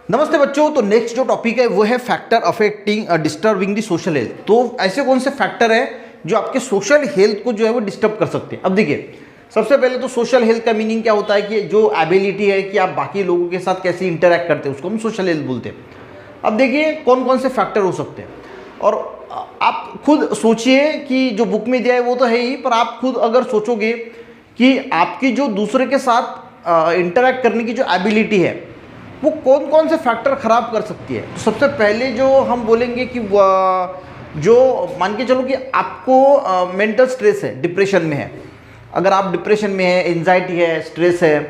नमस्ते बच्चों। तो नेक्स्ट जो टॉपिक है वो है factor affecting disturbing the social health. तो ऐसे कौन से फैक्टर है जो आपके सोशल हेल्थ को जो है वो डिस्टर्ब कर सकते हैं। अब देखिए, सबसे पहले तो सोशल हेल्थ का मीनिंग क्या होता है कि जो एबिलिटी है कि आप बाकी लोगों के साथ कैसे इंटरेक्ट करते हैं, उसको हम सोशल हेल्थ बोलते हैं। अब देखिए कौन कौन से फैक्टर हो सकते हैं, और आप खुद सोचिए कि जो बुक में दिया है वो तो है ही, पर आप खुद अगर सोचोगे कि आपकी जो दूसरे के साथ इंटरेक्ट करने की जो एबिलिटी है वो कौन कौन से फैक्टर खराब कर सकती है। तो सबसे पहले जो हम बोलेंगे कि जो मान के चलो कि आपको मेंटल स्ट्रेस है, डिप्रेशन में है, अगर आप डिप्रेशन में है, एंजाइटी है, स्ट्रेस है,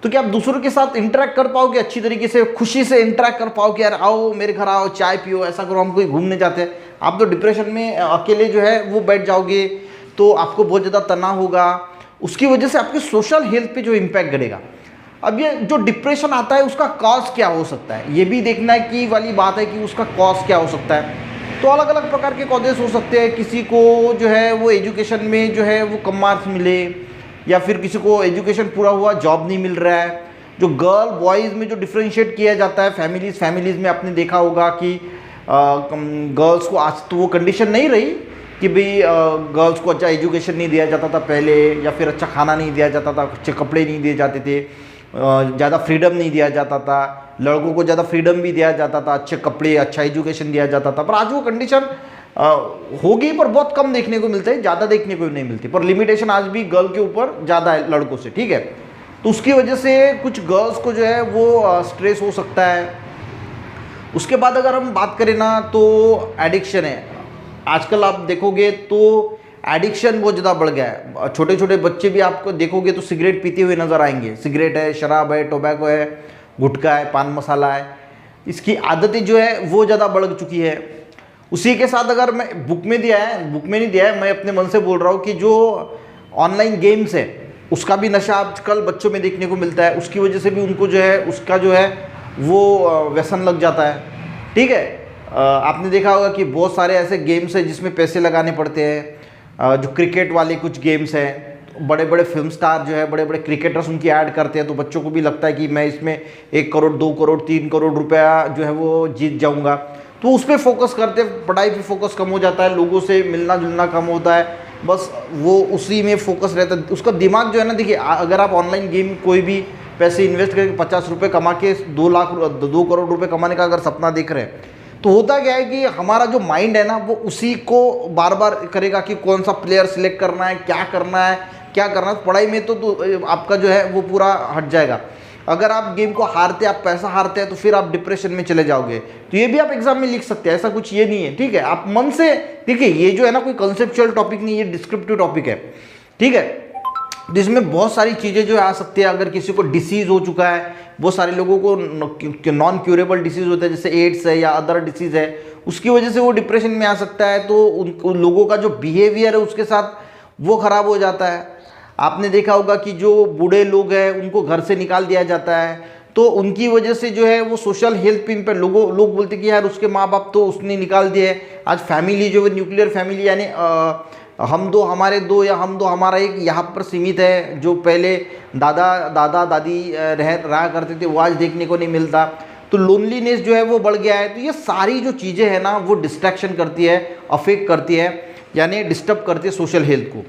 तो क्या आप दूसरों के साथ इंटरेक्ट कर पाओगे अच्छी तरीके से, खुशी से इंटरेक्ट कर पाओगे, यार आओ मेरे घर आओ, चाय पियो, ऐसा करो, हम कोई घूमने जाते हैं। आप तो डिप्रेशन में अकेले जो है वो बैठ जाओगे, तो आपको बहुत ज़्यादा तनाव होगा, उसकी वजह से आपकी सोशल हेल्थ पे जो इम्पैक्ट करेगा। अब ये जो डिप्रेशन आता है उसका कॉज क्या हो सकता है, ये भी देखना है कि वाली बात है कि उसका कॉज क्या हो सकता है। तो अलग अलग प्रकार के कॉजेस हो सकते हैं। किसी को जो है वो एजुकेशन में जो है वो कम मार्क्स मिले, या फिर किसी को एजुकेशन पूरा हुआ जॉब नहीं मिल रहा है। जो गर्ल बॉयज़ में जो डिफ्रेंशिएट किया जाता है फैमिलीज़ में आपने देखा होगा कि गर्ल्स को आज तो वो कंडीशन नहीं रही कि भाई गर्ल्स को अच्छा एजुकेशन नहीं दिया जाता था पहले, या फिर अच्छा खाना नहीं दिया जाता था, अच्छे कपड़े नहीं दिए जाते थे, ज़्यादा फ्रीडम नहीं दिया जाता था। लड़कों को ज़्यादा फ्रीडम भी दिया जाता था, अच्छे कपड़े, अच्छा एजुकेशन दिया जाता था। पर आज वो कंडीशन होगी, पर बहुत कम देखने को मिलता है, ज़्यादा देखने को नहीं मिलती। पर लिमिटेशन आज भी गर्ल के ऊपर ज़्यादा है लड़कों से, ठीक है। तो उसकी वजह से कुछ गर्ल्स को जो है वो स्ट्रेस हो सकता है। उसके बाद अगर हम बात करें ना, तो एडिक्शन है। आजकल आप देखोगे तो एडिक्शन बहुत ज़्यादा बढ़ गया है। छोटे छोटे बच्चे भी आपको देखोगे तो सिगरेट पीते हुए नज़र आएंगे। सिगरेट है, शराब है, टोबैको है, गुटखा है, पान मसाला है, इसकी आदतें जो है वो ज़्यादा बढ़ चुकी है। उसी के साथ अगर मैं बुक में नहीं दिया है, मैं अपने मन से बोल रहा हूँ कि जो ऑनलाइन गेम्स है उसका भी नशा आजकल बच्चों में देखने को मिलता है। उसकी वजह से भी उनको जो है उसका जो है वो व्यसन लग जाता है, ठीक है। आपने देखा होगा कि बहुत सारे ऐसे गेम्स हैं जिसमें पैसे लगाने पड़ते हैं। जो क्रिकेट वाले कुछ गेम्स हैं, बड़े बड़े फिल्म स्टार जो है, बड़े बड़े क्रिकेटर्स उनकी ऐड करते हैं, तो बच्चों को भी लगता है कि मैं इसमें 1 करोड़ 2 करोड़ 3 करोड़ रुपया जो है वो जीत जाऊंगा। तो उस पर फोकस करते हैं, पढ़ाई पे फोकस कम हो जाता है, लोगों से मिलना जुलना कम होता है, बस वो उसी में फोकस रहता है। उसका दिमाग जो है ना, देखिए अगर आप ऑनलाइन गेम कोई भी पैसे इन्वेस्ट करके 50 रुपये कमा के 2 करोड़ रुपये कमाने का अगर सपना देख रहे हैं, तो होता क्या है कि हमारा जो माइंड है ना वो उसी को बार बार करेगा कि कौन सा प्लेयर सिलेक्ट करना है, क्या करना है। पढ़ाई में तो आपका जो है वो पूरा हट जाएगा। अगर आप गेम को हारते, आप पैसा हारते हैं, तो फिर आप डिप्रेशन में चले जाओगे। तो ये भी आप एग्जाम में लिख सकते हैं, ऐसा कुछ ये नहीं है, ठीक है। आप मन से देखिए, ये जो है ना कोई कंसेप्चुअल टॉपिक नहीं, ये डिस्क्रिप्टिव टॉपिक है, ठीक है। जिसमें बहुत सारी चीज़ें जो आ सकती है। अगर किसी को डिसीज़ हो चुका है, बहुत सारे लोगों को नॉन क्यूरेबल डिसीज़ होता है, जैसे एड्स है या अदर डिसीज़ है, उसकी वजह से वो डिप्रेशन में आ सकता है। तो उन लोगों का जो बिहेवियर है उसके साथ वो ख़राब हो जाता है। आपने देखा होगा कि जो बूढ़े लोग हैं उनको घर से निकाल दिया जाता है, तो उनकी वजह से जो है वो सोशल हेल्थ पे पर लोग बोलते कि यार उसके माँ बाप तो उसने निकाल दिए। आज फैमिली जो है न्यूक्लियर फैमिली, यानी हम दो हमारे दो या हम दो हमारा एक, यहाँ पर सीमित है। जो पहले दादा दादी रहा करते थे वो आज देखने को नहीं मिलता। तो लोनलीनेस जो है वो बढ़ गया है। तो ये सारी जो चीज़ें हैं ना वो डिस्ट्रैक्शन करती है, अफेक्ट करती है, यानी डिस्टर्ब करती है सोशल हेल्थ को।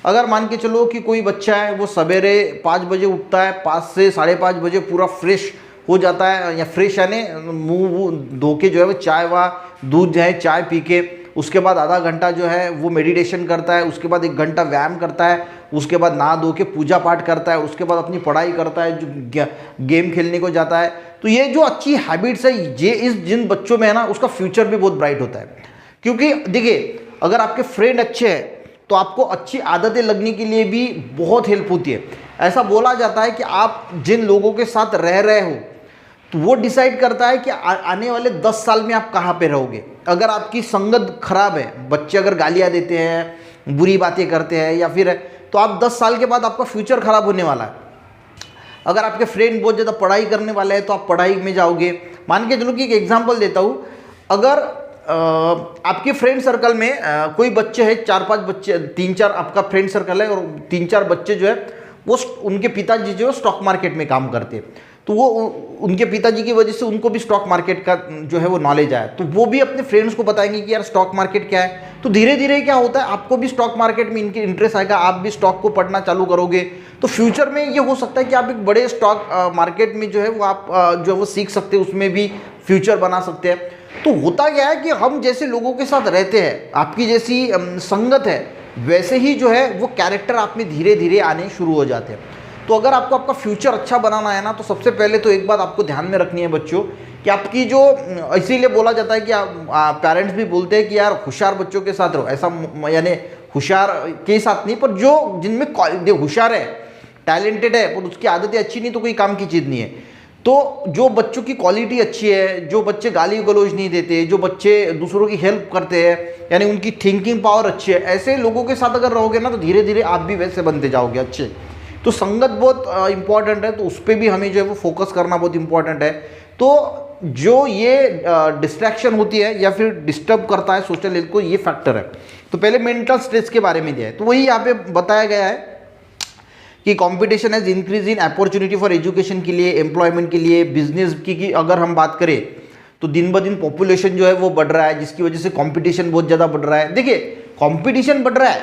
अगर मान के चलो कि कोई बच्चा है वो सवेरे 5 बजे उठता है, 5 से 5:30 बजे पूरा फ्रेश हो जाता है, या फ्रेश यानी मुँह धो के जो है वो चाय व दूध जो है चाय पी के, उसके बाद आधा घंटा जो है वो मेडिटेशन करता है, उसके बाद 1 घंटा व्यायाम करता है, उसके बाद नहा धो के पूजा पाठ करता है, उसके बाद अपनी पढ़ाई करता है, जो गेम खेलने को जाता है। तो ये जो अच्छी हैबिट्स है ये जिन बच्चों में है ना, उसका फ्यूचर भी बहुत ब्राइट होता है। क्योंकि देखिए अगर आपके फ्रेंड अच्छे हैं तो आपको अच्छी आदतें लगने के लिए भी बहुत हेल्प होती है। ऐसा बोला जाता है कि आप जिन लोगों के साथ रह रहे हो तो वो डिसाइड करता है कि आने वाले 10 साल में आप कहाँ पे रहोगे। अगर आपकी संगत खराब है, बच्चे अगर गालियाँ देते हैं, बुरी बातें करते हैं या फिर, तो आप 10 साल के बाद आपका फ्यूचर खराब होने वाला है। अगर आपके फ्रेंड बहुत ज़्यादा पढ़ाई करने वाले हैं तो आप पढ़ाई में जाओगे। मान के चलो कि एक एग्जाम्पल देता हूँ, अगर आपके फ्रेंड सर्कल में कोई बच्चे हैं, 4-5 बच्चे, 3-4 आपका फ्रेंड सर्कल है और 3-4 बच्चे जो है वो उनके पिताजी जो है स्टॉक मार्केट में काम करते हैं। तो वो उनके पिताजी की वजह से उनको भी स्टॉक मार्केट का जो है वो नॉलेज आया, तो वो भी अपने फ्रेंड्स को बताएंगे कि यार स्टॉक मार्केट क्या है। तो धीरे धीरे क्या होता है, आपको भी स्टॉक मार्केट में इनके इंटरेस्ट आएगा, आप भी स्टॉक को पढ़ना चालू करोगे, तो फ्यूचर में ये हो सकता है कि आप एक बड़े स्टॉक मार्केट में जो है वो आप जो है वो सीख सकते हैं, उसमें भी फ्यूचर बना सकते हैं। तो होता क्या है कि हम जैसे लोगों के साथ रहते हैं, आपकी जैसी संगत है, वैसे ही जो है वो कैरेक्टर आप में धीरे धीरे आने शुरू हो जाते हैं। तो अगर आपको आपका फ्यूचर अच्छा बनाना है ना, तो सबसे पहले तो एक बात आपको ध्यान में रखनी है बच्चों, कि आपकी जो, इसीलिए बोला जाता है कि पेरेंट्स भी बोलते हैं कि यार होशियार बच्चों के साथ रहो, ऐसा यानी होशियार के साथ नहीं, पर जो जिनमें होशियार है, टैलेंटेड है, पर उसकी आदतें अच्छी नहीं, तो कोई काम की चीज़ नहीं है। तो जो बच्चों की क्वालिटी अच्छी है, जो बच्चे गाली गलौज नहीं देते, जो बच्चे दूसरों की हेल्प करते हैं, यानी उनकी थिंकिंग पावर अच्छी है, ऐसे लोगों के साथ अगर रहोगे ना, तो धीरे धीरे आप भी वैसे बनते जाओगे अच्छे। तो संगत बहुत इंपॉर्टेंट है, तो उस पर भी हमें जो है वो फोकस करना बहुत इंपॉर्टेंट है। तो जो ये डिस्ट्रैक्शन होती है या फिर डिस्टर्ब करता है सोशल हेल्थ को, ये फैक्टर है। तो पहले मेंटल स्ट्रेस के बारे में दिया है, तो वही यहाँ पे बताया गया है कि competition has increase in opportunity for education के लिए, एम्प्लॉयमेंट के लिए, बिजनेस की अगर हम बात करें तो दिन ब दिन पॉपुलेशन जो है वो बढ़ रहा है, जिसकी वजह से कंपटीशन बहुत ज़्यादा बढ़ रहा है। देखिए कंपटीशन बढ़ रहा है,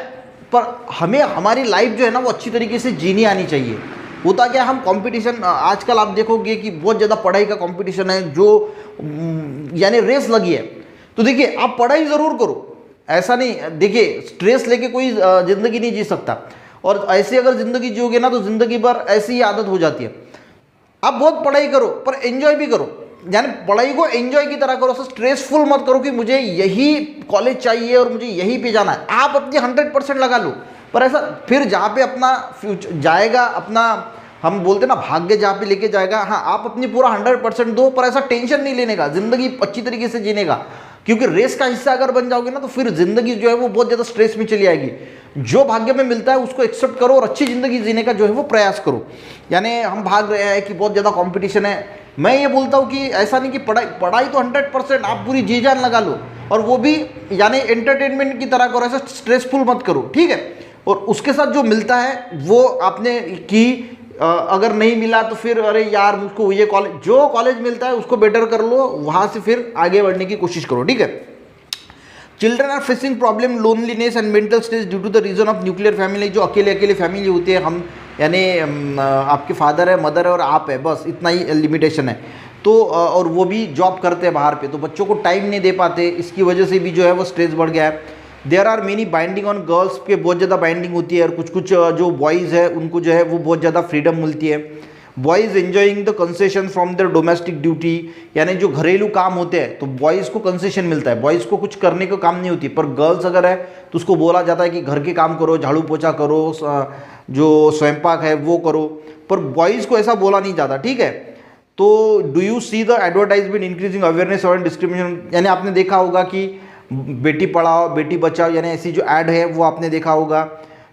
पर हमें हमारी लाइफ जो है ना वो अच्छी तरीके से जीनी आनी चाहिए। होता क्या, हम कंपटीशन, आजकल आप देखोगे कि बहुत ज़्यादा पढ़ाई का कंपटीशन है, जो यानी रेस लगी है। तो देखिए आप पढ़ाई ज़रूर करो, ऐसा नहीं, देखिए स्ट्रेस लेके कोई ज़िंदगी नहीं जी सकता, और ऐसे अगर ज़िंदगी जियोगे ना तो ज़िंदगी भर ऐसी ही आदत हो जाती है। आप बहुत पढ़ाई करो पर एंजॉय भी करो, यानी पढ़ाई को एंजॉय की तरह करो, स्ट्रेसफुल मत करो कि मुझे यही कॉलेज चाहिए और मुझे यहीं पे जाना है। आप अपनी 100% लगा लो, पर ऐसा फिर जहाँ पे अपना फ्यूचर जाएगा, अपना हम बोलते ना भाग्य जहाँ पे लेके जाएगा, हाँ आप अपनी पूरा 100% दो, पर ऐसा टेंशन नहीं लेने का, ज़िंदगी अच्छी तरीके से जीने का। क्योंकि रेस का हिस्सा अगर बन जाओगे ना, तो फिर ज़िंदगी जो है वो बहुत ज़्यादा स्ट्रेस में चली आएगी। जो भाग्य में मिलता है उसको एक्सेप्ट करो और अच्छी ज़िंदगी जीने का जो है वो प्रयास करो। यानी हम भाग रहे हैं कि बहुत ज़्यादा कंपटीशन है, मैं ये बोलता हूँ कि ऐसा नहीं कि पढ़ाई तो 100% आप पूरी जी जान लगा लो, और वो भी यानी एंटरटेनमेंट की तरह करो, ऐसा स्ट्रेसफुल मत करो, ठीक है। और उसके साथ जो मिलता है वो आपने की, अगर नहीं मिला तो फिर अरे यार मुझको ये कॉलेज, जो कॉलेज मिलता है उसको बेटर कर लो, वहाँ से फिर आगे बढ़ने की कोशिश करो, ठीक है। Children are facing problem loneliness and mental stress due to the reason of nuclear family. जो अकेले अकेले फैमिली होती है, हम यानी आपके फादर है, मदर है और आप है, बस इतना ही लिमिटेशन है। तो और वो भी जॉब करते हैं बाहर पे, तो बच्चों को टाइम नहीं दे पाते, इसकी वजह से भी जो है वो स्ट्रेस बढ़ गया है। There are many binding on girls के, बहुत ज़्यादा बाइंडिंग होती है, और कुछ कुछ जो बॉयज़ है उनको जो है वो बहुत ज़्यादा फ्रीडम मिलती है। Boys enjoying the concession from there domestic duty, यानी जो घरेलू काम होते हैं तो बॉयज़ को कंसेशन मिलता है, बॉयज़ को कुछ करने को काम नहीं होती। पर गर्ल्स अगर है तो उसको बोला जाता है कि घर के काम करो, झाड़ू पोछा करो, जो स्वयंपाक है वो करो, पर बॉयज़ को ऐसा बोला नहीं जाता, ठीक है। तो do you see the advertisement increasing awareness और डिस्क्रिमिनेशन, यानी आपने देखा होगा कि बेटी पढ़ाओ बेटी बचाओ, यानी ऐसी जो ऐड है वो आपने देखा होगा।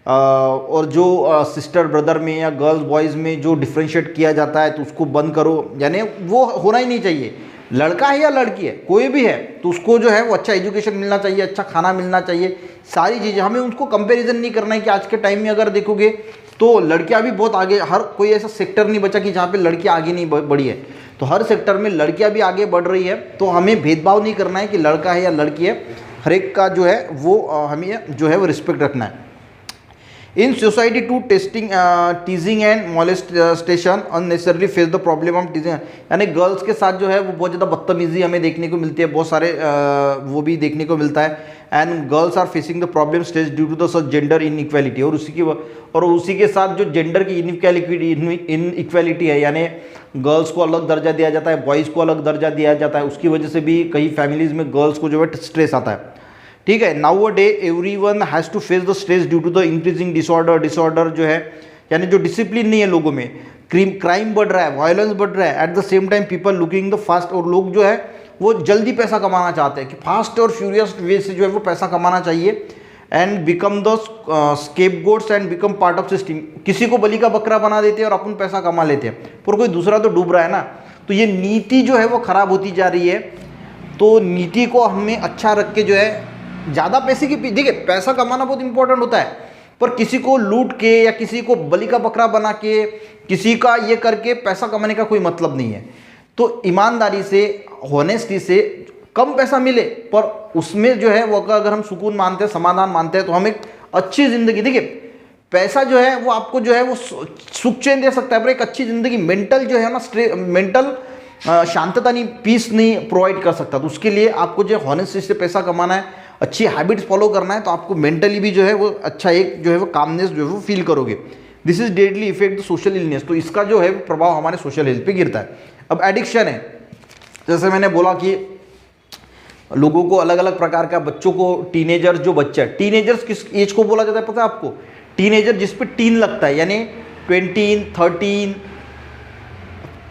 और जो सिस्टर ब्रदर में या गर्ल्स बॉयज़ में जो डिफ्रेंशिएट किया जाता है तो उसको बंद करो, यानी वो होना ही नहीं चाहिए। लड़का है या लड़की है, कोई भी है, तो उसको जो है वो अच्छा एजुकेशन मिलना चाहिए, अच्छा खाना मिलना चाहिए, सारी चीज़ें। हमें उनको कंपैरिजन नहीं करना है कि आज के टाइम में अगर देखोगे तो लड़कियां भी बहुत आगे, हर कोई ऐसा सेक्टर नहीं बचा कि जहाँ पे लड़कियां आगे नहीं बढ़ी है, तो हर सेक्टर में लड़कियां भी आगे बढ़ रही है। तो हमें भेदभाव नहीं करना है कि लड़का है या लड़की है, हर एक का जो है वो हमें जो है वो रिस्पेक्ट रखना है। In society to teasing and molestation unnecessarily face the problem of teasing, यानी गर्ल्स के साथ जो है वो बहुत ज़्यादा बदतमीजी हमें देखने को मिलती है, बहुत सारे वो भी देखने को मिलता है। And girls are facing the problem stage due to the gender inequality, और उसी के साथ जो जेंडर की इनइक्वालिटी है, यानी गर्ल्स को अलग दर्जा दिया जाता है, बॉयज़ को अलग दर्जा दिया जाता है, उसकी वजह से भी कई फैमिलीज़ में गर्ल्स को जो है स्ट्रेस आता है, ठीक है। Now a day everyone has to face the stress due to the increasing disorder जो है, यानी जो डिसिप्लिन नहीं है लोगों में, क्राइम बढ़ रहा है, वायलेंस बढ़ रहा है। At the same time people looking the fast, और लोग जो है वो जल्दी पैसा कमाना चाहते हैं कि फास्ट और फ्यूरियस वे से जो है वो पैसा कमाना चाहिए। And become the scapegoats and become part of system, किसी को बलि का बकरा बना देते हैं और अपन पैसा कमा लेते हैं, पर कोई दूसरा तो डूब रहा है ना। तो ये नीति जो है वो ख़राब होती जा रही है। तो नीति को हमें अच्छा रख के जो है ज़्यादा पैसे की, देखिए पैसा कमाना बहुत इंपॉर्टेंट होता है, पर किसी को लूट के या किसी को बलि का बकरा बना के किसी का ये करके पैसा कमाने का कोई मतलब नहीं है। तो ईमानदारी से, होनेस्टी से, कम पैसा मिले पर उसमें जो है वो अगर हम सुकून मानते हैं, समाधान मानते हैं, तो हम एक अच्छी ज़िंदगी, देखिए पैसा जो है वो आपको जो है वो सुख चैन दे सकता है, पर एक अच्छी ज़िंदगी, मेंटल जो है ना, मेंटल शांतता नहीं, पीस नहीं प्रोवाइड कर सकता। तो उसके लिए आपको जो है हॉनेस्टी से पैसा कमाना है, अच्छी हैबिट्स फॉलो करना है, तो आपको मेंटली भी जो है वो अच्छा एक जो है वो कामनेस जो है वो फील करोगे। This is deadly effect the social illness. तो इसका जो है प्रभाव हमारे सोशल हेल्थ पे गिरता है। अब एडिक्शन है, जैसे मैंने बोला कि लोगों को अलग अलग प्रकार का, बच्चों को, टीनेजर्स जो बच्चा है, टीनेजर्स किस एज को बोला जाता है पता है आपको? टीनेजर जिस पे टीन लगता है, यानी 20, 13,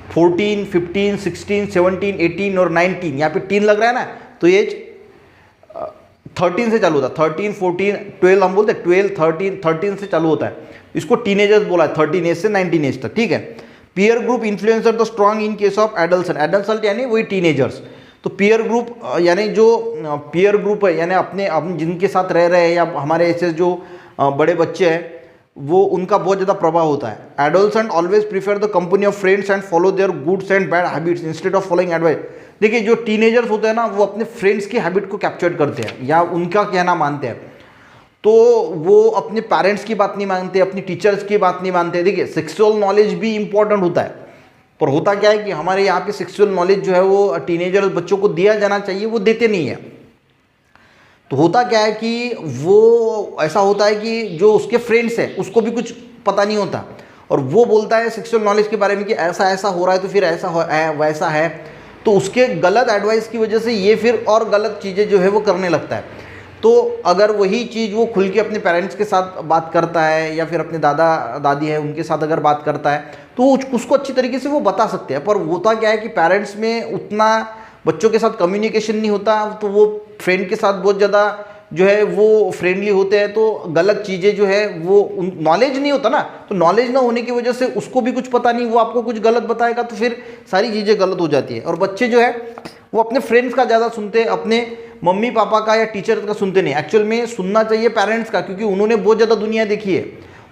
14, 15, 16, 17, 18 और 19, यहाँ पे टीन लग रहा है ना, तो एज 13 से चालू होता है। 13, 14, 12 हम बोलते हैं, 12, 13 से चालू होता है। इसको टीनेजर्स बोला है, 13 एज से 19 एज तक, ठीक है। Peer group influencer the strong in case of adult, adult यानी वही टीनेजर्स। तो पीयर ग्रुप यानी जो पीयर ग्रुप है, यानी अपने जिनके साथ रह रहे हैं या हमारे ऐसे जो बड़े बच्चे हैं, वो उनका बहुत ज़्यादा प्रभाव होता है। Adolescent always prefer the company of friends and follow their goods and bad habits instead of following advice. देखिए जो टीनेजर्स होते हैं ना, वो अपने फ्रेंड्स की हैबिट को कैप्चर करते हैं या उनका कहना मानते हैं, तो वो अपने पेरेंट्स की बात नहीं मानते, अपनी टीचर्स की बात नहीं मानते। देखिए सेक्सुअल नॉलेज भी इंपॉर्टेंट होता है, पर होता क्या है कि हमारे यहाँ पे सेक्सुअल नॉलेज जो है वो टीनेजर्स बच्चों को दिया जाना चाहिए, वो देते नहीं है। तो होता क्या है कि वो ऐसा होता है कि जो उसके फ्रेंड्स हैं उसको भी कुछ पता नहीं होता, और वो बोलता है सेक्सुअल नॉलेज के बारे में कि ऐसा ऐसा हो रहा है, तो फिर ऐसा है वैसा है, तो उसके गलत एडवाइस की वजह से ये फिर और गलत चीज़ें जो है वो करने लगता है। तो अगर वही चीज़ वो खुल के अपने पेरेंट्स के साथ बात करता है या फिर अपने दादा दादी है उनके साथ अगर बात करता है, तो उसको अच्छी तरीके से वो बता सकते हैं। पर होता क्या है कि पेरेंट्स में उतना बच्चों के साथ कम्युनिकेशन नहीं होता, तो वो फ्रेंड के साथ बहुत ज़्यादा जो है वो फ्रेंडली होते हैं, तो गलत चीज़ें जो है वो नॉलेज नहीं होता ना, तो नॉलेज ना होने की वजह से उसको भी कुछ पता नहीं, वो आपको कुछ गलत बताएगा, तो फिर सारी चीज़ें गलत हो जाती है। और बच्चे जो है वो अपने फ्रेंड्स का ज़्यादा सुनते हैं, अपने मम्मी पापा का या टीचर का सुनते नहीं। एक्चुअल में सुनना चाहिए पेरेंट्स का, क्योंकि उन्होंने बहुत ज़्यादा दुनिया देखी है,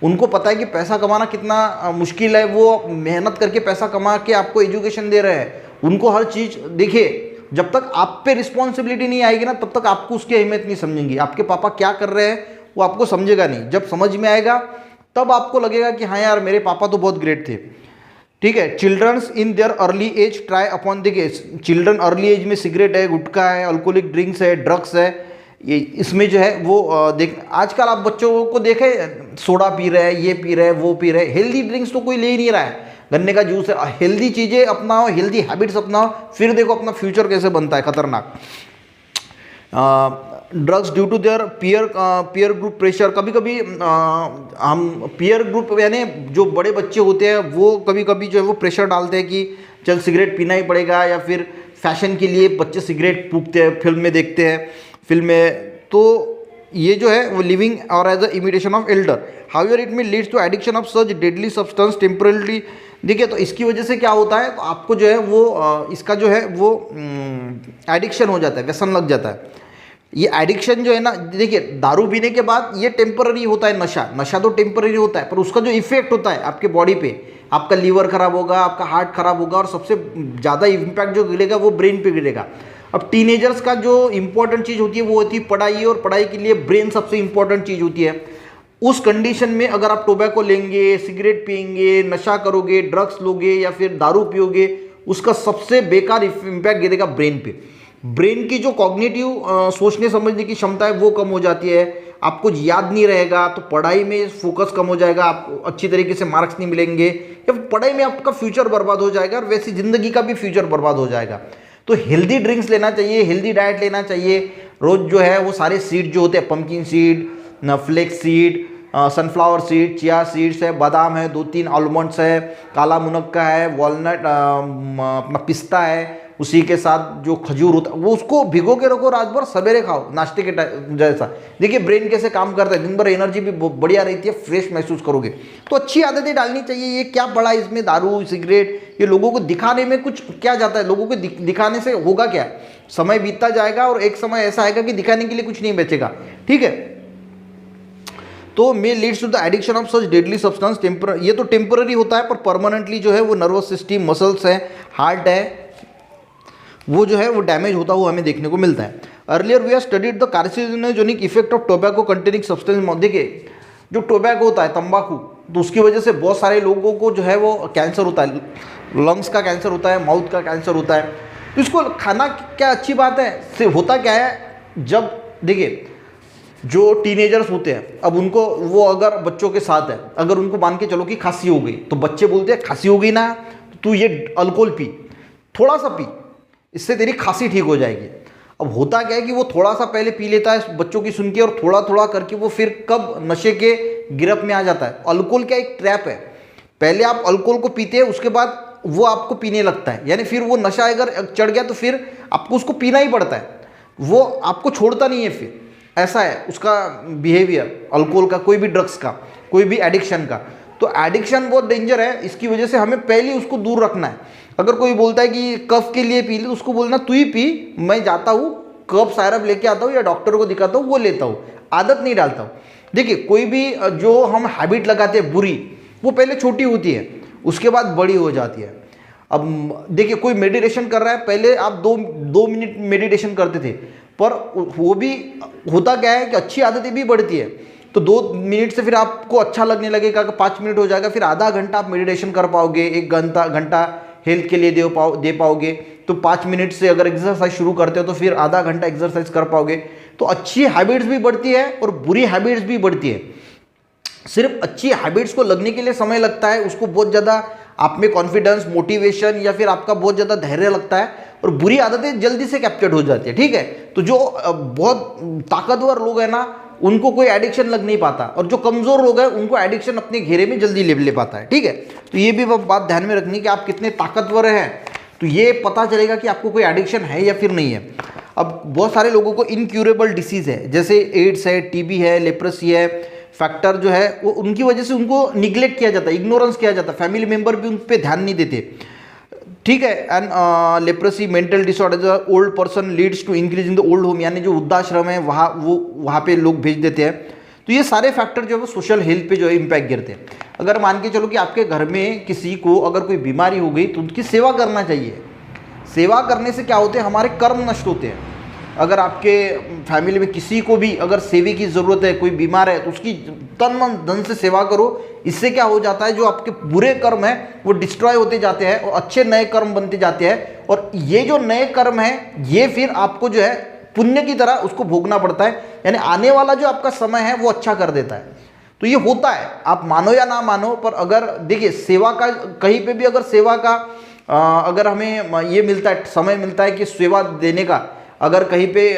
उनको पता है कि पैसा कमाना कितना मुश्किल है, वो मेहनत करके पैसा कमा के आपको एजुकेशन दे रहे हैं, उनको हर चीज़। देखिए जब तक आप पे रिस्पॉन्सिबिलिटी नहीं आएगी ना, तब तक आपको उसकी अहमियत नहीं समझेंगी। आपके पापा क्या कर रहे हैं वो आपको समझेगा नहीं, जब समझ में आएगा तब आपको लगेगा कि हाँ यार मेरे पापा तो बहुत ग्रेट थे, ठीक है। Childrens in their early age try upon the guess, children early age में सिगरेट है, गुटखा है, अल्कोहलिक ड्रिंक्स है, ड्रग्स है, ये इसमें जो है वो देख, आजकल आप बच्चों को देखे सोडा पी रहे हैं, ये पी रहे हैं, वो पी रहे हैं, हेल्दी ड्रिंक्स तो कोई ले ही नहीं रहा है, गन्ने का जूस है। हेल्दी चीज़ें अपनाओ, हेल्दी हैबिट्स अपनाओ, फिर देखो अपना फ्यूचर कैसे बनता है खतरनाक। Drugs due to their peer group pressure, कभी कभी हम पीयर ग्रुप यानी जो बड़े बच्चे होते हैं वो कभी कभी जो है वो प्रेशर डालते हैं कि चल सिगरेट पीना ही पड़ेगा, या फिर फैशन के लिए बच्चे सिगरेट फूकते हैं, फिल्म में देखते हैं, फिल्म में, तो ये जो है वो लिविंग और as a imitation of elder, however it में leads to addiction of such deadly substance temporarily. देखिए तो इसकी वजह से क्या होता है, तो आपको जो है वो इसका जो है वो एडिक्शन हो जाता है, व्यसन लग जाता है। ये एडिक्शन जो है ना, देखिए दारू पीने के बाद ये टेम्पररी होता है, नशा तो टेम्पररी होता है, पर उसका जो इफेक्ट होता है आपके बॉडी पे, आपका लीवर खराब होगा, आपका हार्ट खराब होगा, और सबसे ज़्यादा इम्पैक्ट जो गिरेगा वो ब्रेन पे गिरेगा। अब टीनेजर्स का जो इंपॉर्टेंट चीज़ होती है वो होती है पढ़ाई, और पढ़ाई के लिए ब्रेन सबसे इंपॉर्टेंट चीज़ होती है। उस कंडीशन में अगर आप टोबैको लेंगे, सिगरेट पिएंगे, नशा करोगे, ड्रग्स लोगे या फिर दारू पियोगे, उसका सबसे बेकार इम्पैक्ट गिरेगा ब्रेन पे। ब्रेन की जो कॉग्निटिव सोचने समझने की क्षमता है वो कम हो जाती है, आपको याद नहीं रहेगा, तो पढ़ाई में फोकस कम हो जाएगा, आपको अच्छी तरीके से मार्क्स नहीं मिलेंगे, या पढ़ाई में आपका फ्यूचर बर्बाद हो जाएगा, और वैसी ज़िंदगी का भी फ्यूचर बर्बाद हो जाएगा। तो हेल्दी ड्रिंक्स लेना चाहिए, हेल्दी डाइट लेना चाहिए। रोज़ जो है वो सारे सीड जो होते हैं, pumpkin seed, flax seed, sunflower seed, chia seeds है, बादाम है, 2-3 आलमंड्स है, काला मुनक्का है, वॉलनट, अपना पिस्ता है, उसी के साथ जो खजूर होता है वो उसको भिगो के रखो, रात भर सवेरे खाओ नाश्ते के जैसा। देखिए ब्रेन कैसे काम करता है, दिन भर एनर्जी भी बढ़िया रहती है, फ्रेश महसूस करोगे। तो अच्छी आदतें डालनी चाहिए। ये क्या बड़ा इसमें दारू सिगरेट, ये लोगों को दिखाने में कुछ क्या जाता है, लोगों को दिखाने से होगा क्या, समय बीतता जाएगा और एक समय ऐसा आएगा कि दिखाने के लिए कुछ नहीं बचेगा, ठीक है। तो may leads to the addiction of such deadly substance. ये तो टेम्पररी होता है, पर परमानेंटली जो है वो नर्वस सिस्टम, मसल्स है, हार्ट है, वो जो है वो डैमेज होता हुआ हमें देखने को मिलता है। Earlier we have studied the carcinogenic effect of tobacco containing substance. देखिए जो टोबैको होता है, तंबाकू, तो उसकी वजह से बहुत सारे लोगों को जो है वो कैंसर होता है, लंग्स का कैंसर होता है, माउथ का कैंसर होता है। तो इसको खाना क्या अच्छी बात है, से होता क्या है, जब देखिए जो टीनेजर्स होते हैं, अब उनको वो अगर बच्चों के साथ है, अगर उनको मान के चलो कि खांसी हो गई, तो बच्चे बोलते हैं खांसी हो गई ना, तू ये अल्कोहल पी, थोड़ा सा पी, इससे तेरी खांसी ठीक हो जाएगी। अब होता क्या है कि वो थोड़ा सा पहले पी लेता है बच्चों की सुन के, और थोड़ा थोड़ा करके वो फिर कब नशे के गिरफ्त में आ जाता है। अल्कोहल क्या एक ट्रैप है, पहले आप अल्कोहल को पीते हैं, उसके बाद वो आपको पीने लगता है, यानी फिर वो नशा अगर चढ़ गया तो फिर आपको उसको पीना ही पड़ता है, वो आपको छोड़ता नहीं है। फिर ऐसा है उसका बिहेवियर, अल्कोहल का, कोई भी ड्रग्स का, कोई भी एडिक्शन का। तो एडिक्शन बहुत डेंजर है, इसकी वजह से हमें पहले उसको दूर रखना है। अगर कोई बोलता है कि कफ के लिए पी ले, तो उसको बोलना तू ही पी, मैं जाता हूँ कफ सायरप लेके आता हूँ या डॉक्टर को दिखाता हूँ, वो लेता हूँ, आदत नहीं डालता हूँ। देखिए कोई भी जो हम हैबिट लगाते हैं बुरी, वो पहले छोटी होती है, उसके बाद बड़ी हो जाती है। अब देखिए कोई मेडिटेशन कर रहा है, पहले आप दो मिनट मेडिटेशन करते थे, पर वो भी होता क्या है कि अच्छी आदतें भी बढ़ती है, तो 2 मिनट से फिर आपको अच्छा लगने लगेगा कि 5 मिनट हो जाएगा, फिर आधा घंटा आप मेडिटेशन कर पाओगे, 1 घंटा हेल्थ के लिए दे पाओगे। तो 5 मिनट से अगर एक्सरसाइज शुरू करते हो तो फिर आधा घंटा एक्सरसाइज कर पाओगे। तो अच्छी हैबिट्स भी बढ़ती है और बुरी हैबिट्स भी बढ़ती है। सिर्फ अच्छी हैबिट्स को लगने के लिए समय लगता है, उसको बहुत ज़्यादा आप में कॉन्फिडेंस, मोटिवेशन या फिर आपका बहुत ज़्यादा धैर्य लगता है, और बुरी आदतें जल्दी से कैप्चर्ड हो जाती है। ठीक है, तो जो बहुत ताकतवर लोग हैं ना, उनको कोई एडिक्शन लग नहीं पाता, और जो कमज़ोर लोग हैं उनको एडिक्शन अपने घेरे में जल्दी ले पाता है। ठीक है, तो ये भी बात ध्यान में रखनी कि आप कितने ताकतवर हैं, तो ये पता चलेगा कि आपको कोई एडिक्शन है या फिर नहीं है। अब बहुत सारे लोगों को इनक्यूरेबल डिसीज़ है, जैसे एड्स है, टीबी है, लेप्रेसी है, फैक्टर जो है वो उनकी वजह से उनको निगलेक्ट किया जाता है, इग्नोरेंस किया जाता है, फैमिली मेम्बर भी उन पर ध्यान नहीं देते। ठीक है, and leprosy, mental disorder, old person leads to increase in the old home, यानी जो वृद्धाश्रम है वहाँ पे लोग भेज देते हैं। तो ये सारे फैक्टर जो है वो सोशल हेल्थ पे जो है इम्पैक्ट गिरते हैं। अगर मान के चलो कि आपके घर में किसी को अगर कोई बीमारी हो गई, तो उनकी सेवा करना चाहिए। सेवा करने से क्या होते हैं, हमारे कर्म नष्ट होते हैं। अगर आपके फैमिली में किसी को भी अगर सेवे की ज़रूरत है, कोई बीमार है, तो उसकी तन मन धन से सेवा करो। इससे क्या हो जाता है, जो आपके बुरे कर्म हैं वो डिस्ट्रॉय होते जाते हैं और अच्छे नए कर्म बनते जाते हैं, और ये जो नए कर्म हैं ये फिर आपको जो है पुण्य की तरह उसको भोगना पड़ता है, यानी आने वाला जो आपका समय है वो अच्छा कर देता है। तो ये होता है, आप मानो या ना मानो, पर अगर देखिए सेवा का कहीं पे भी अगर सेवा का अगर हमें ये मिलता है, समय मिलता है कि सेवा देने का, अगर कहीं पे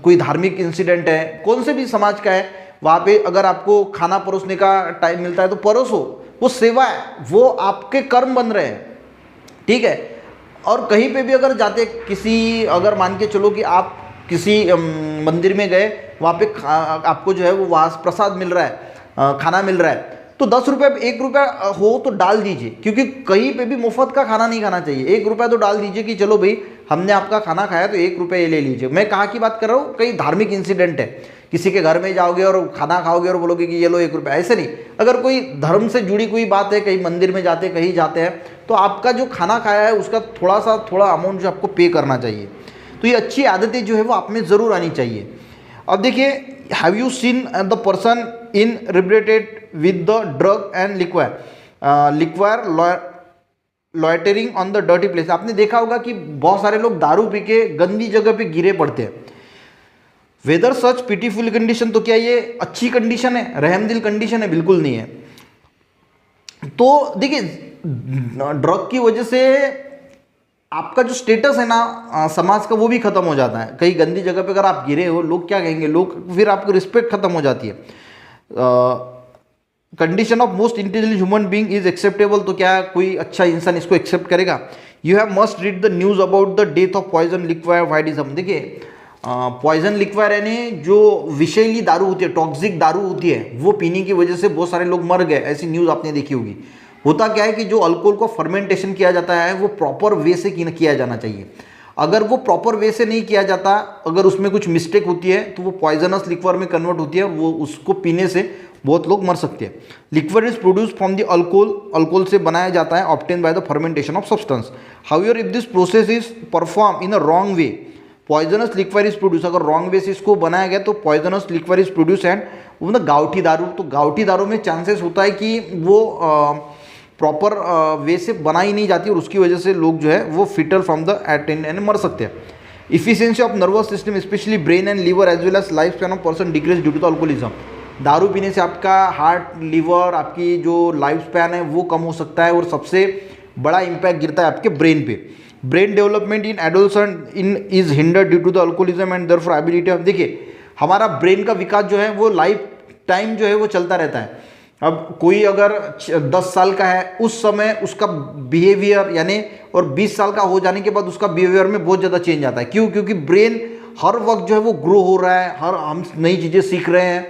कोई धार्मिक इंसिडेंट है, कौन से भी समाज का है, वहाँ पे अगर आपको खाना परोसने का टाइम मिलता है तो परोसो, वो सेवा है, वो आपके कर्म बन रहे हैं। ठीक है, और कहीं पे भी अगर जाते किसी, अगर मान के चलो कि आप किसी मंदिर में गए, वहाँ पे आपको जो है वो वहाँ प्रसाद मिल रहा है, खाना मिल रहा है, तो 10 रुपये 1 रुपया हो तो डाल दीजिए, क्योंकि कहीं पे भी मुफ्त का खाना नहीं खाना चाहिए। 1 रुपया तो डाल दीजिए कि चलो भाई हमने आपका खाना खाया तो 1 रुपये ये ले लीजिए। मैं कहाँ की बात कर रहा हूँ, कई धार्मिक इंसिडेंट है, किसी के घर में जाओगे और खाना खाओगे और बोलोगे कि ये लो 1 रुपया, ऐसे नहीं। अगर कोई धर्म से जुड़ी कोई बात है, कहीं मंदिर में जाते कहीं जाते हैं, तो आपका जो खाना खाया है उसका थोड़ा अमाउंट जो आपको पे करना चाहिए। तो ये अच्छी आदतें जो है वो आप में ज़रूर आनी चाहिए। अब देखिए, have you seen the person inebriated with the drug and liquor loitering on the dirty place. आपने देखा होगा कि बहुत सारे लोग दारू पी के गंदी जगह पे गिरे पड़ते हैं। वेदर सच पिटीफुल कंडीशन, तो क्या ये अच्छी कंडीशन है, रहमदिल कंडीशन है? बिल्कुल नहीं है। तो देखिए, ड्रग की वजह से आपका जो स्टेटस है ना समाज का, वो भी खत्म हो जाता है। कहीं गंदी जगह पे अगर आप गिरे हो, लोग क्या कहेंगे, लोग फिर आपको रिस्पेक्ट खत्म हो जाती है। Condition of most intelligent human being is acceptable, तो क्या कोई अच्छा इंसान इसको एक्सेप्ट करेगा? You have must read the news about the death of poison liquor वाइडिज्म। देखिए, पॉइजन लिक्वायर यानी जो विषैली दारू होती है, टॉक्सिक दारू होती है, वो पीने की वजह से बहुत सारे लोग मर गए, ऐसी न्यूज़ आपने देखी होगी। होता क्या है कि जो अल्कोहल को फर्मेंटेशन किया जाता है वो प्रॉपर वे से किया जाना चाहिए। अगर वो प्रॉपर वे से नहीं किया जाता, अगर उसमें कुछ मिस्टेक होती है, तो वो पॉइजनस लिक्वर में कन्वर्ट होती है, वो उसको पीने से बहुत लोग मर सकते हैं। Liquid is produce from the alcohol, alcohol से बनाया जाता है, obtain by the fermentation of substance. However if this process is perform in a wrong way, poisonous liquid is produce, अगर रॉन्ग वे से इसको बनाया गया तो poisonous liquid is produce and वो ना गावठी दारू, तो गावठी दारू में चांसेस होता है कि वो प्रॉपर वे से बनाई नहीं जाती और उसकी वजह से लोग जो है वो fitter from the attend and मर सकते हैं। Efficiency of nervous system specially brain and liver as well as life span of person decrease due to the alcoholism. दारू पीने से आपका हार्ट, लीवर, आपकी जो लाइफ स्पैन है वो कम हो सकता है और सबसे बड़ा इम्पैक्ट गिरता है आपके ब्रेन पे। Brain development in adolescent in is hindered due to the alcoholism and therefore ability of, देखिए हमारा ब्रेन का विकास जो है वो लाइफ टाइम जो है वो चलता रहता है। अब कोई अगर 10 साल का है उस समय उसका बिहेवियर यानी और 20 साल का हो जाने के बाद उसका बिहेवियर में बहुत ज़्यादा चेंज आता है। क्यों? क्योंकि ब्रेन हर वक्त जो है वो ग्रो हो रहा है, हर हम नई चीज़ें सीख रहे हैं।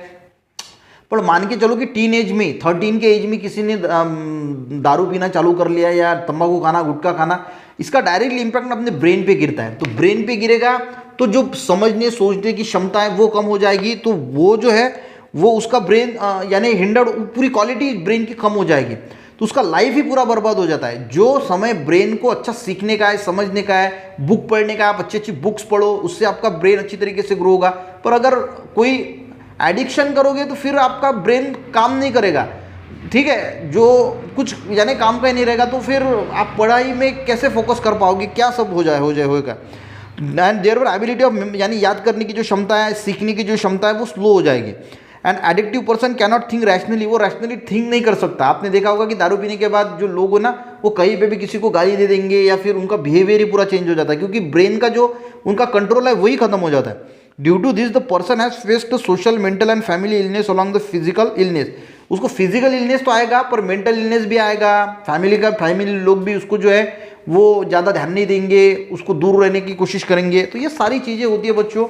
पर मान के चलो कि टीन एज में 13 के एज में किसी ने दारू पीना चालू कर लिया या तंबाकू खाना, गुटखा खाना, इसका डायरेक्टली इंपैक्ट अपने ब्रेन पे गिरता है। तो ब्रेन पे गिरेगा तो जो समझने सोचने की क्षमता है वो कम हो जाएगी, तो वो जो है वो उसका ब्रेन यानी हिंडर्ड, पूरी क्वालिटी ब्रेन की कम हो जाएगी, तो उसका लाइफ ही पूरा बर्बाद हो जाता है। जो समय ब्रेन को अच्छा सीखने का है, समझने का है, बुक पढ़ने का, आप अच्छी अच्छी बुक्स पढ़ो, उससे आपका ब्रेन अच्छी तरीके से ग्रो होगा। पर अगर कोई एडिक्शन करोगे तो फिर आपका ब्रेन काम नहीं करेगा, ठीक है, जो कुछ यानी काम का ही नहीं रहेगा, तो फिर आप पढ़ाई में कैसे फोकस कर पाओगे, क्या सब होगा। एंड देयर एबिलिटी ऑफ यानी याद करने की जो क्षमता है, सीखने की जो क्षमता है वो स्लो हो जाएगी। And addictive person cannot think rationally, वो रैशनली थिंक नहीं कर सकता। आपने देखा होगा कि दारू पीने के बाद जो लोग हो ना वो कहीं पे भी किसी को गाली दे देंगे या फिर उनका बिहेवियर ही पूरा चेंज हो जाता है, क्योंकि ब्रेन का जो उनका कंट्रोल है वही खत्म हो जाता है। Due to this the person has faced social, mental and family illness along the physical illness. उसको फिजिकल इलनेस तो आएगा पर मेंटल इलनेस भी आएगा। फैमिली लोग भी उसको जो है वो ज़्यादा ध्यान नहीं देंगे, उसको दूर रहने की कोशिश करेंगे। तो ये सारी चीज़ें होती है बच्चों।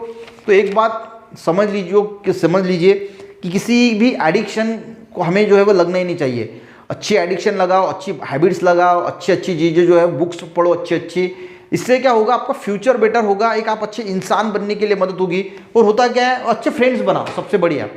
तो एक बात समझ लीजिए कि किसी भी एडिक्शन को हमें जो है वो लगना ही नहीं चाहिए। अच्छी एडिक्शन लगाओ, अच्छी हैबिट्स लगाओ, अच्छी चीज़ें जो है बुक्स पढ़ो अच्छी। इससे क्या होगा, आपका फ्यूचर बेटर होगा, एक आप अच्छे इंसान बनने के लिए मदद होगी। और होता क्या है, अच्छे फ्रेंड्स बनाओ, सबसे बढ़िया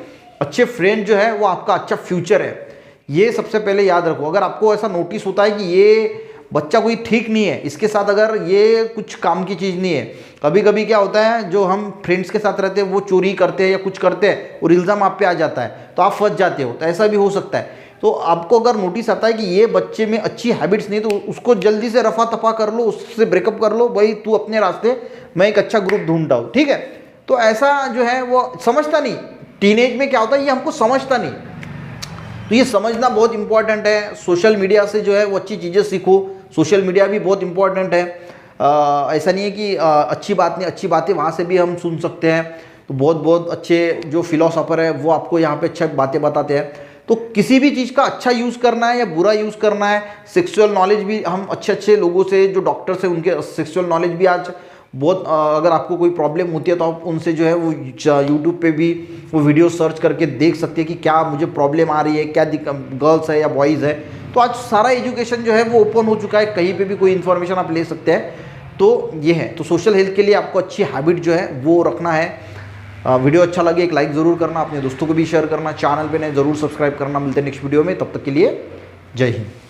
अच्छे फ्रेंड जो है वो आपका अच्छा फ्यूचर है। ये सबसे पहले याद रखो। अगर आपको ऐसा नोटिस होता है कि ये बच्चा कोई ठीक नहीं है, इसके साथ अगर ये कुछ काम की चीज़ नहीं है, कभी कभी क्या होता है जो हम फ्रेंड्स के साथ रहते हैं वो चोरी करते हैं या कुछ करते हैं और इल्ज़ाम आप पे आ जाता है तो आप फंस जाते हो, तो ऐसा भी हो सकता है। तो आपको अगर नोटिस आता है कि ये बच्चे में अच्छी हैबिट्स नहीं, तो उसको जल्दी से रफा तफा कर लो, उससे ब्रेकअप कर लो, भाई तू अपने रास्ते, मैं एक अच्छा ग्रुप ढूंढता हूँ, ठीक है। तो ऐसा जो है वो समझता नहीं, टीनेज में क्या होता है ये हमको समझता नहीं, तो ये समझना बहुत इंपॉर्टेंट है। सोशल मीडिया से जो है वो अच्छी चीज़ें सीखो, सोशल मीडिया भी बहुत इंपॉर्टेंट है। ऐसा नहीं है कि अच्छी बात नहीं, अच्छी बातें वहाँ से भी हम सुन सकते हैं। तो बहुत अच्छे जो फिलोसोफर है वो आपको यहाँ पे अच्छी बातें बताते हैं। तो किसी भी चीज़ का अच्छा यूज़ करना है या बुरा यूज़ करना है, सेक्सुअल नॉलेज भी हम अच्छे लोगों से, जो डॉक्टर्स हैं उनके सेक्सुअल नॉलेज भी आज बहुत, अगर आपको कोई प्रॉब्लम होती है तो आप उनसे जो है वो यूट्यूब पे भी वो वीडियो सर्च करके देख सकते हैं कि क्या मुझे प्रॉब्लम आ रही है, क्या गर्ल्स है या बॉयज़ है। तो आज सारा एजुकेशन जो है वो ओपन हो चुका है, कहीं पे भी कोई इन्फॉर्मेशन आप ले सकते हैं। तो ये है, तो सोशल हेल्थ के लिए आपको अच्छी हैबिट जो है वो रखना है। वीडियो अच्छा लगे एक लाइक ज़रूर करना, अपने दोस्तों को भी शेयर करना, चैनल पे नए ज़रूर सब्सक्राइब करना। मिलते हैं नेक्स्ट वीडियो में, तब तक के लिए जय हिंद।